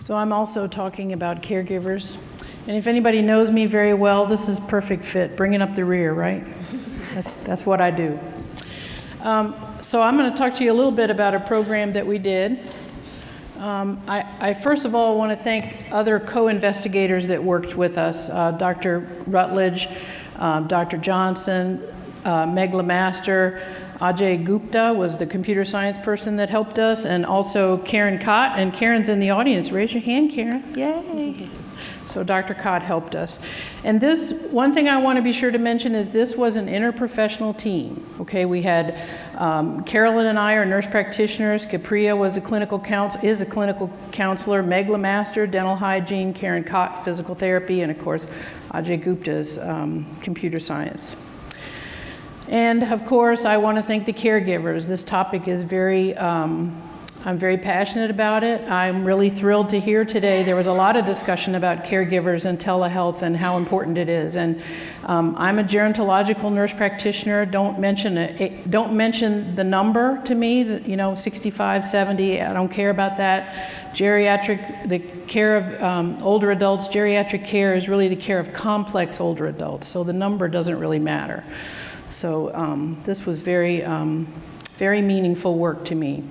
So I'm also talking about caregivers. And if anybody knows me very well, this is perfect fit, bringing up the rear, right? That's what I do. So I'm going to talk to you a little bit about a program that we did. I first of all want to thank other co-investigators that worked with us, Dr. Rutledge, Dr. Johnson, Meg Lemaster, Ajay Gupta was the computer science person that helped us, and also Karen Cott, and Karen's in the audience. Raise your hand, Karen. Yay. So Dr. Cott helped us. And this, one thing I want to be sure to mention is this was an interprofessional team. Okay, we had Carolyn and I are nurse practitioners. Capriya was is a clinical counselor. Meg Lemaster, dental hygiene. Karen Cott, physical therapy. And of course, Ajay Gupta's computer science. And of course, I want to thank the caregivers. This topic is I'm very passionate about it. I'm really thrilled to hear today there was a lot of discussion about caregivers and telehealth and how important it is. And I'm a gerontological nurse practitioner. Don't mention the number to me, 65, 70, I don't care about that. Geriatric, the care of older adults, geriatric care is really the care of complex older adults. So the number doesn't really matter. So this was very meaningful work to me.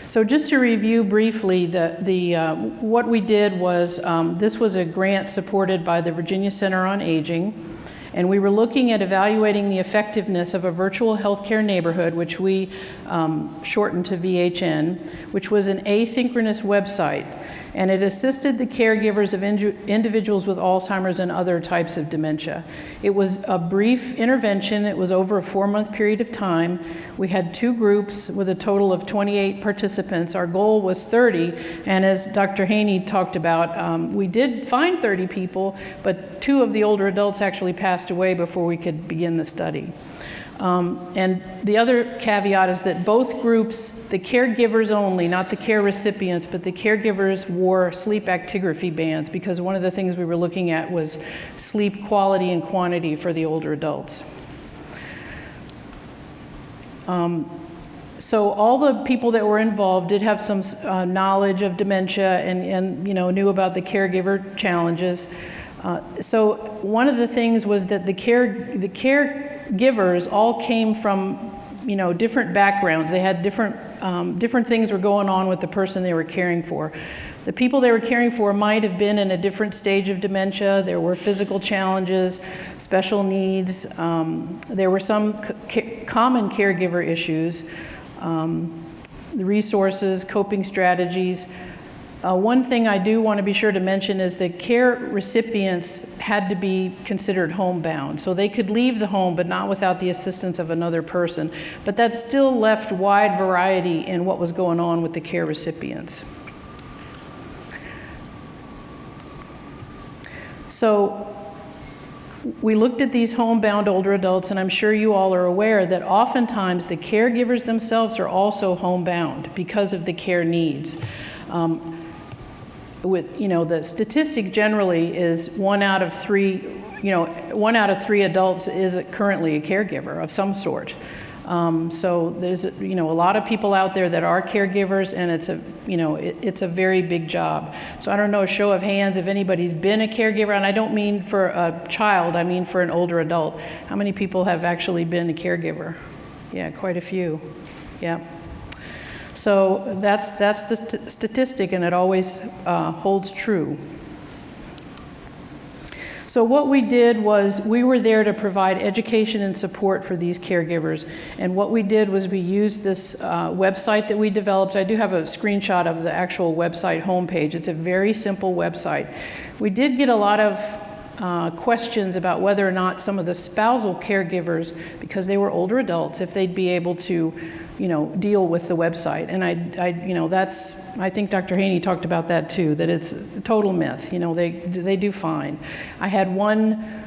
So just to review briefly, what we did was, this was a grant supported by the Virginia Center on Aging, and we were looking at evaluating the effectiveness of a virtual healthcare neighborhood, which we shortened to VHN, which was an asynchronous website, and it assisted the caregivers of individuals with Alzheimer's and other types of dementia. It was a brief intervention. It was over a 4-month period of time. We had 2 groups with a total of 28 participants. Our goal was 30, and as Dr. Haney talked about, we did find 30 people, but 2 of the older adults actually passed away before we could begin the study. And the other caveat is that both groups, the caregivers only, not the care recipients, but the caregivers wore sleep actigraphy bands because one of the things we were looking at was sleep quality and quantity for the older adults. So all the people that were involved did have some knowledge of dementia and knew about the caregiver challenges. So one of the things was that the caregivers all came from different backgrounds. They had different things were going on with the person they were caring for. The people they were caring for might have been in a different stage of dementia. There were physical challenges, special needs. There were some common caregiver issues, the resources, coping strategies. One thing I do want to be sure to mention is that care recipients had to be considered homebound. So they could leave the home, but not without the assistance of another person. But that still left wide variety in what was going on with the care recipients. So we looked at these homebound older adults, and I'm sure you all are aware that oftentimes the caregivers themselves are also homebound because of the care needs. The statistic generally is 1 out of 3, 1 out of 3 adults is currently a caregiver of some sort. So there's, a lot of people out there that are caregivers, and it's a very big job. So I don't know, a show of hands if anybody's been a caregiver, and I don't mean for a child, I mean for an older adult. How many people have actually been a caregiver? Yeah, quite a few. Yeah. So that's the statistic, and it always holds true. So what we did was we were there to provide education and support for these caregivers. And what we did was we used this website that we developed. I do have a screenshot of the actual website homepage. It's a very simple website. We did get a lot of questions about whether or not some of the spousal caregivers, because they were older adults, if they'd be able to deal with the website. And I think Dr. Haney talked about that too, that it's a total myth. They do fine. I had one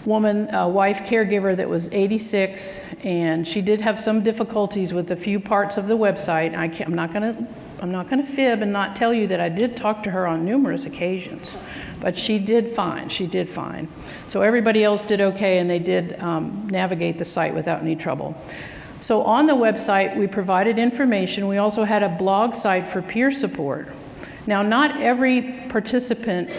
woman, a wife caregiver that was 86, and she did have some difficulties with a few parts of the website. I'm not going to fib and not tell you that I did talk to her on numerous occasions, but she did fine. She did fine. So everybody else did okay, and they did navigate the site without any trouble. So on the website, we provided information. We also had a blog site for peer support. Now, not every participant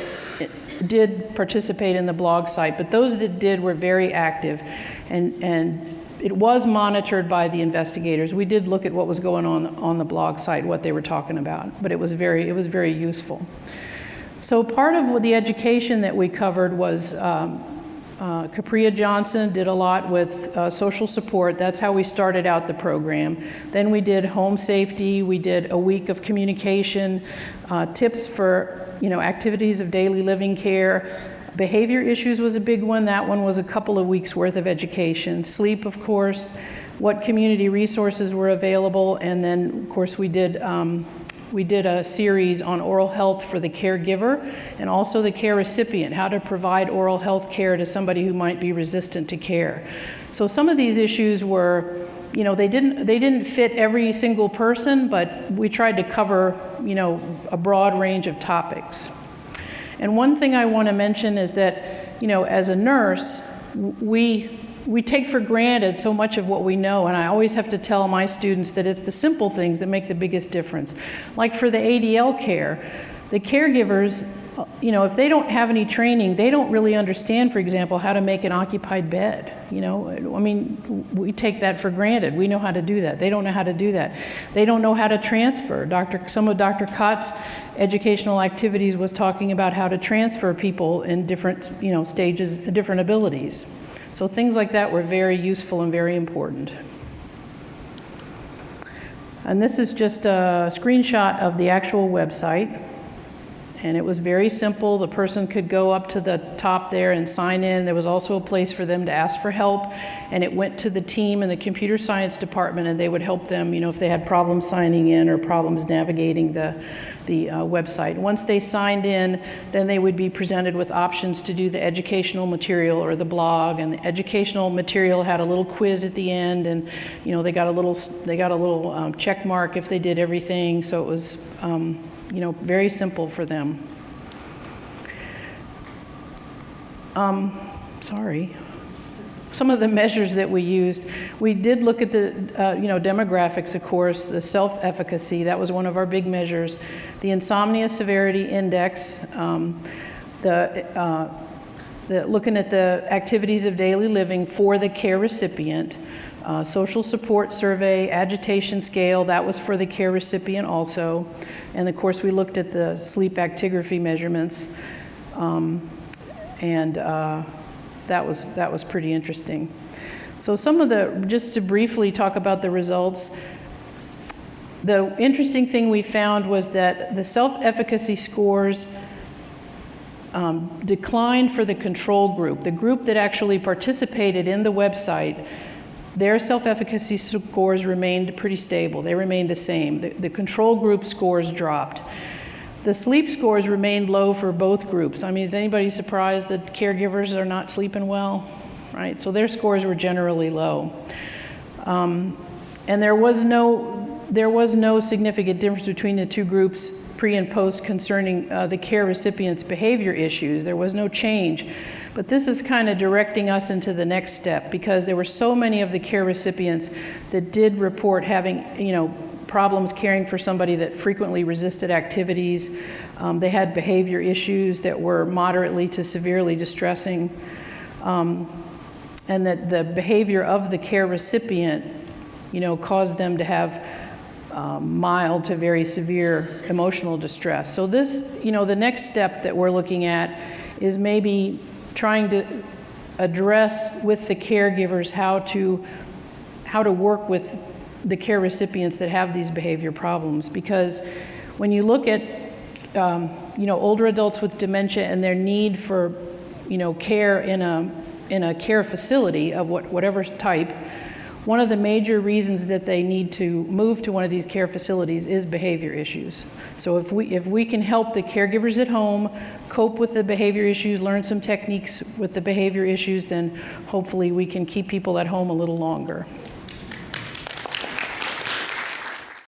did participate in the blog site, but those that did were very active, and it was monitored by the investigators. We did look at what was going on the blog site, what they were talking about, but it was very useful. So part of the education that we covered was Capria Johnson did a lot with social support. That's how we started out the program. Then we did home safety. We did a week of communication, tips for activities of daily living care. Behavior issues was a big one. That one was a couple of weeks worth of education. Sleep, of course, what community resources were available, and then, of course, we did a series on oral health for the caregiver and also the care recipient, how to provide oral health care to somebody who might be resistant to care. So some of these issues were, they didn't fit every single person, but we tried to cover, a broad range of topics. And one thing I want to mention is that, as a nurse, we take for granted so much of what we know, and I always have to tell my students that it's the simple things that make the biggest difference. Like for the ADL care, the caregivers, if they don't have any training, they don't really understand, for example, how to make an occupied bed. We take that for granted. We know how to do that. They don't know how to do that. They don't know how to transfer. Some of Dr. Kott's educational activities was talking about how to transfer people in different, stages, different abilities. So things like that were very useful and very important. And this is just a screenshot of the actual website. And it was very simple. The person could go up to the top there and sign in. There was also a place for them to ask for help. And it went to the team in the computer science department, and they would help them, if they had problems signing in or problems navigating the website. Once they signed in, then they would be presented with options to do the educational material or the blog. And the educational material had a little quiz at the end, and they got a little check mark if they did everything. So it was very simple for them. Some of the measures that we used, we did look at the demographics, of course, the self-efficacy, that was one of our big measures, the insomnia severity index, looking at the activities of daily living for the care recipient, social support survey, agitation scale, that was for the care recipient also, and of course we looked at the sleep actigraphy measurements, that was pretty interesting. So just to briefly talk about the results, the interesting thing we found was that the self-efficacy scores declined for the control group. The group that actually participated in the website, their self-efficacy scores remained pretty stable. They remained the same. The control group scores dropped. The sleep scores remained low for both groups. Is anybody surprised that caregivers are not sleeping well? Right? So their scores were generally low. And there was no significant difference between the two groups pre and post concerning the care recipient's behavior issues. There was no change. But this is kind of directing us into the next step, because there were so many of the care recipients that did report having, problems caring for somebody that frequently resisted activities. They had behavior issues that were moderately to severely distressing, and that the behavior of the care recipient, caused them to have mild to very severe emotional distress. So this, the next step that we're looking at is maybe trying to address with the caregivers how to work with the care recipients that have these behavior problems. Because when you look at older adults with dementia and their need for care in a care facility of whatever type, one of the major reasons that they need to move to one of these care facilities is behavior issues. So if we can help the caregivers at home cope with the behavior issues, learn some techniques with the behavior issues, then hopefully we can keep people at home a little longer.